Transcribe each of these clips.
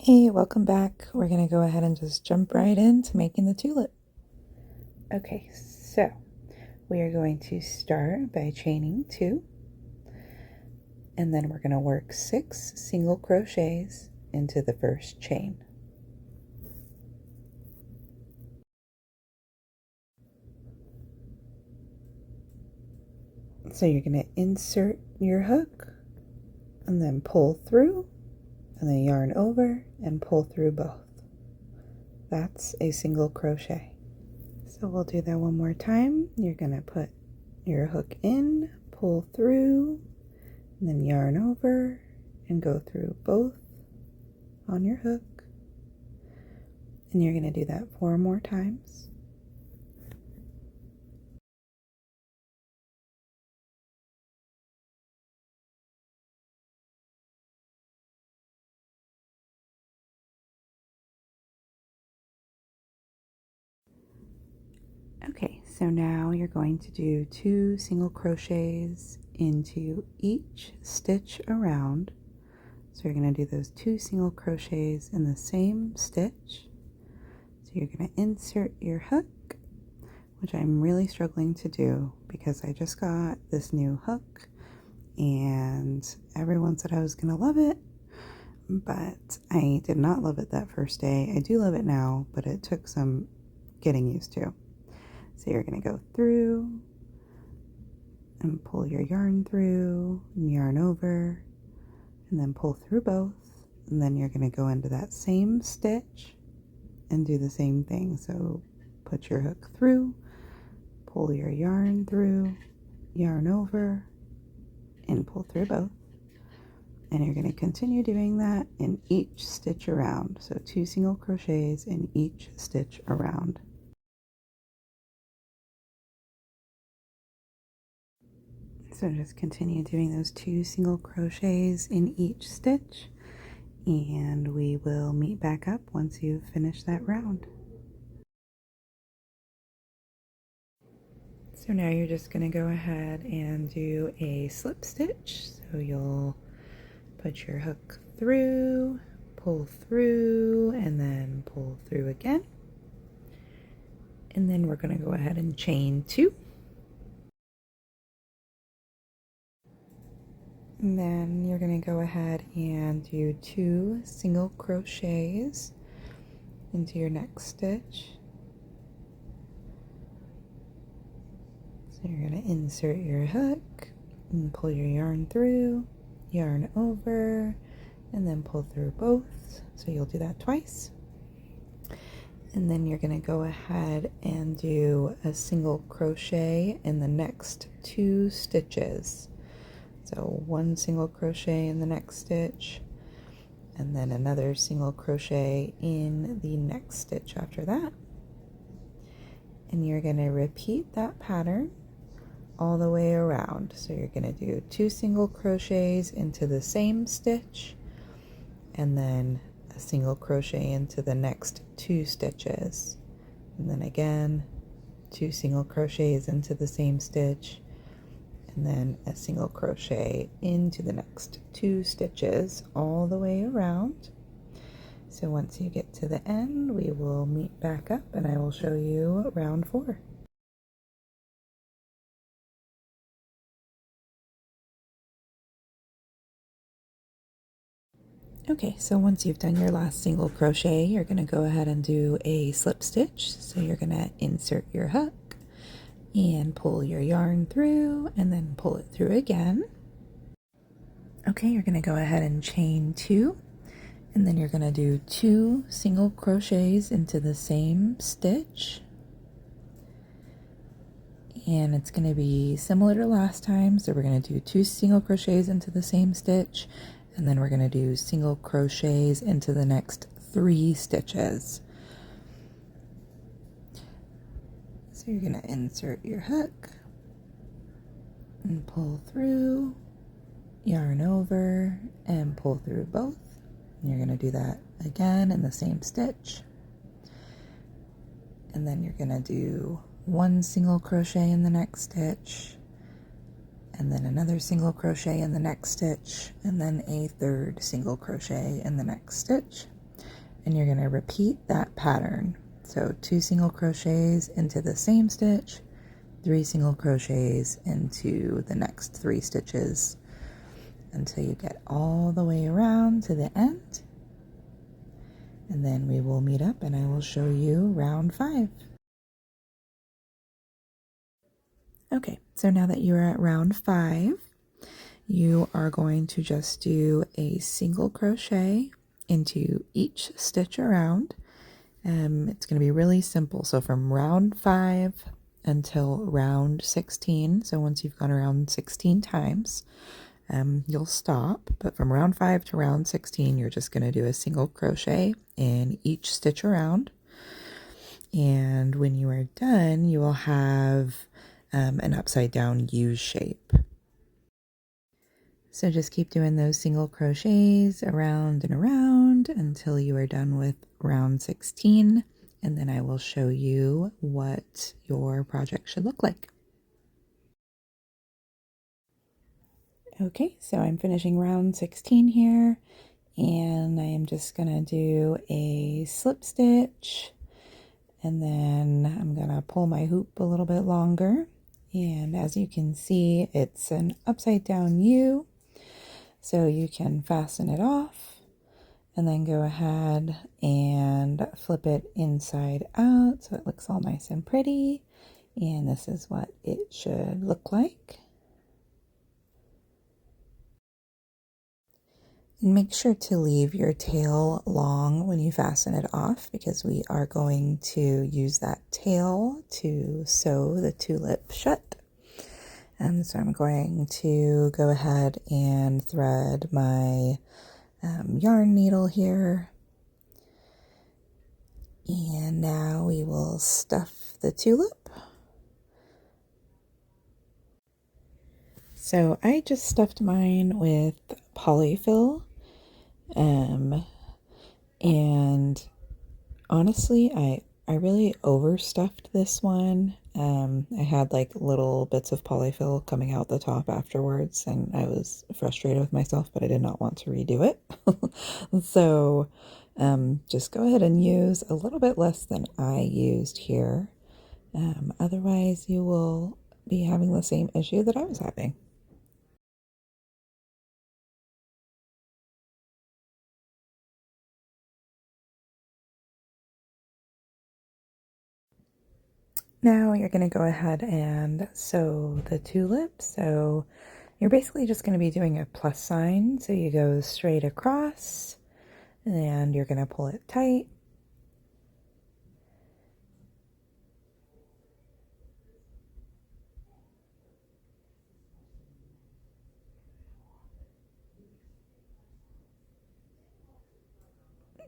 Hey, welcome back. We're going to go ahead and just jump right into making the tulip. Okay, so we are going to start by chaining 2, and then we're going to work 6 single crochets into the first chain. So you're going to insert your hook and then pull through, and then yarn over and pull through both. That's a single crochet. So we'll do that one more time. You're going to put your hook in, pull through, and then yarn over and go through both on your hook. And you're going to do that 4 more times. Okay, so now you're going to do 2 single crochets into each stitch around. So you're going to do those 2 single crochets in the same stitch. So you're going to insert your hook, which I'm really struggling to do because I just got this new hook and everyone said I was going to love it, but I did not love it that first day. I do love it now, but it took some getting used to. So you're going to go through and pull your yarn through and yarn over and then pull through both, and then you're going to go into that same stitch and do the same thing. So put your hook through, pull your yarn through, yarn over, and pull through both. And you're going to continue doing that in each stitch around. So 2 single crochets in each stitch around. So just continue doing those 2 single crochets in each stitch, and we will meet back up once you've finished that round. So now you're just going to go ahead and do a slip stitch. So you'll put your hook through, pull through, and then pull through again. And then we're going to go ahead and chain 2. And then you're going to go ahead and do 2 single crochets into your next stitch. So you're going to insert your hook and pull your yarn through, yarn over, and then pull through both. So you'll do that twice. And then you're going to go ahead and do a single crochet in the next 2 stitches. So 1 single crochet in the next stitch, and then another single crochet in the next stitch after that. And you're going to repeat that pattern all the way around. So you're going to do 2 single crochets into the same stitch, and then a single crochet into the next 2 stitches, and then again 2 single crochets into the same stitch, and then a single crochet into the next 2 stitches all the way around. So once you get to the end, we will meet back up and I will show you round 4. Okay, so once you've done your last single crochet, you're going to go ahead and do a slip stitch. So you're going to insert your hook and pull your yarn through and then pull it through again. Okay, you're going to go ahead and chain 2, and then you're going to do 2 single crochets into the same stitch. And it's going to be similar to last time. So we're going to do 2 single crochets into the same stitch, and then we're going to do single crochets into the next 3 stitches. So you're going to insert your hook and pull through, yarn over, and pull through both. And you're going to do that again in the same stitch. And then you're going to do 1 single crochet in the next stitch, and then another single crochet in the next stitch, and then a 3rd single crochet in the next stitch. and you're going to repeat that pattern. So 2 single crochets into the same stitch, 3 single crochets into the next 3 stitches until you get all the way around to the end. And then we will meet up and I will show you round 5. Okay, so now that you're at round 5, you are going to just do a single crochet into each stitch around. It's going to be really simple. So from round 5 until round 16. So once you've gone around 16 times, you'll stop. But from round 5 to round 16, you're just going to do a single crochet in each stitch around. And when you are done, you will have an upside down U shape. So just keep doing those single crochets around and around until you are done with round 16, and then I will show you what your project should look like. Okay, so I'm finishing round 16 here, and I am just gonna do a slip stitch, and then I'm gonna pull my hoop a little bit longer, and as you can see, it's an upside down U. So you can fasten it off and then go ahead and flip it inside out so it looks all nice and pretty. And this is what it should look like. And make sure to leave your tail long when you fasten it off because we are going to use that tail to sew the tulip shut. And so I'm going to go ahead and thread my yarn needle here. And now we will stuff the tulip. So I just stuffed mine with Poly-fil. And honestly, I really overstuffed this one. I had like little bits of Poly-fil coming out the top afterwards, and I was frustrated with myself, but I did not want to redo it. So just go ahead and use a little bit less than I used here. Otherwise, you will be having the same issue that I was having. Now you're going to go ahead and sew the tulip. So you're basically just going to be doing a plus sign. So you go straight across and you're going to pull it tight.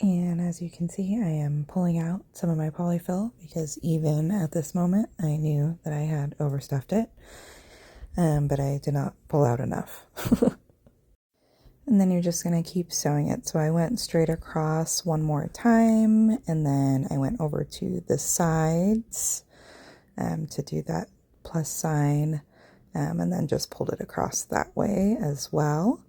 And as you can see, I am pulling out some of my Poly-fil because even at this moment, I knew that I had overstuffed it, but I did not pull out enough. And then you're just going to keep sewing it. So I went straight across one more time, and then I went over to the sides to do that plus sign, and then just pulled it across that way as well.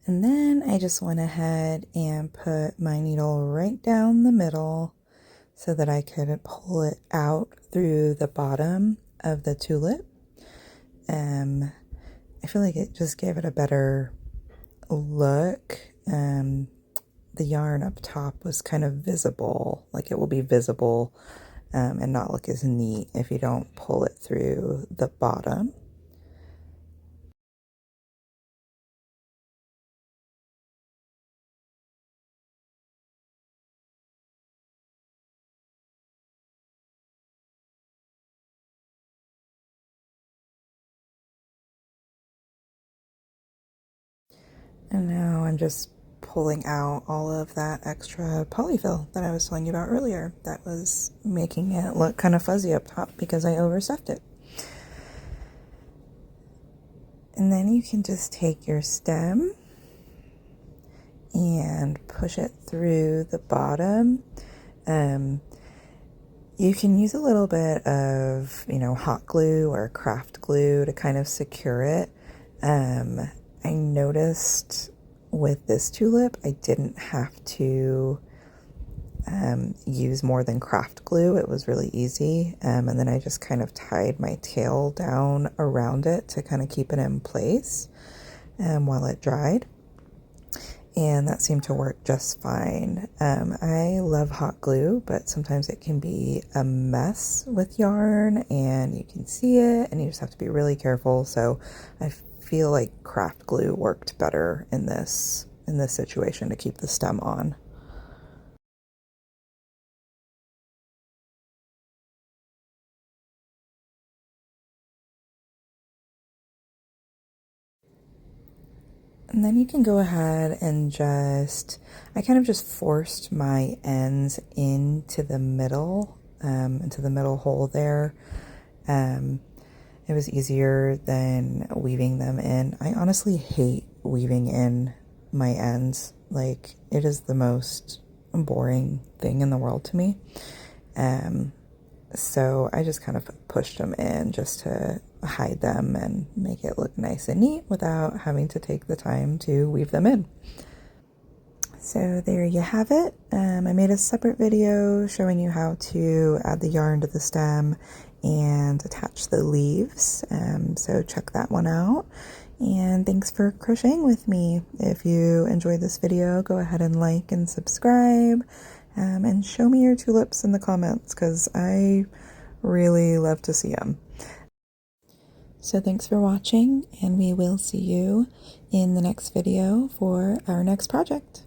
And then I just went ahead and put my needle right down the middle so that I could pull it out through the bottom of the tulip. I feel like it just gave it a better look. The yarn up top was kind of visible, like it will be visible and not look as neat if you don't pull it through the bottom. And now I'm just pulling out all of that extra polyfill that I was telling you about earlier that was making it look kind of fuzzy up top because I overstuffed it. And then you can just take your stem and push it through the bottom. You can use a little bit of, hot glue or craft glue to kind of secure it. I noticed with this tulip, I didn't have to use more than craft glue. It was really easy. And then I just kind of tied my tail down around it to kind of keep it in place while it dried. And that seemed to work just fine. I love hot glue, but sometimes it can be a mess with yarn and you can see it and you just have to be really careful. So I feel like craft glue worked better in this situation to keep the stem on. And then you can go ahead and I kind of just forced my ends into the middle hole there. It was easier than weaving them in. I honestly hate weaving in my ends. Like, it is the most boring thing in the world to me. So I just kind of pushed them in just to hide them and make it look nice and neat without having to take the time to weave them in. So there you have it. I made a separate video showing you how to add the yarn to the stem and attach the leaves. So check that one out. And thanks for crocheting with me. If you enjoyed this video, go ahead and like and subscribe. And show me your tulips in the comments because I really love to see them. So thanks for watching, and we will see you in the next video for our next project.